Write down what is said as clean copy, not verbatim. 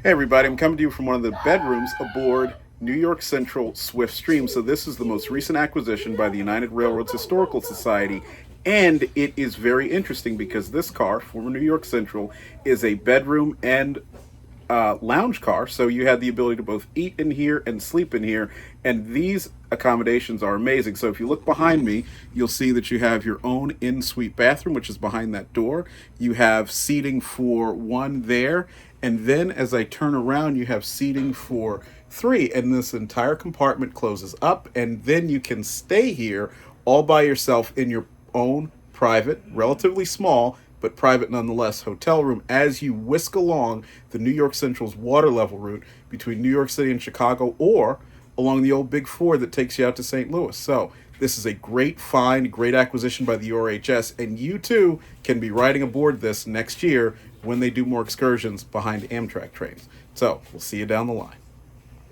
Hey everybody, I'm coming to you from one of the bedrooms aboard New York Central Swift Stream. So this is the most recent acquisition by the United Railroads Historical Society, and it is very interesting because this car, former New York Central, is a bedroom and lounge car, so you had the ability to both eat in here and sleep in here. And these accommodations are amazing. So if you look behind me, you'll see that you have your own in-suite bathroom, which is behind that door. You have seating for one there, and then as I turn around, you have seating for three, and this entire compartment closes up, and then you can stay here all by yourself in your own private, relatively small, but private nonetheless, hotel room as you whisk along the New York Central's water level route between New York City and Chicago, or along the old Big Four that takes you out to St. Louis. So this is a great find, great acquisition by the URHS, and you too can be riding aboard this next year when they do more excursions behind Amtrak trains. So we'll see you down the line.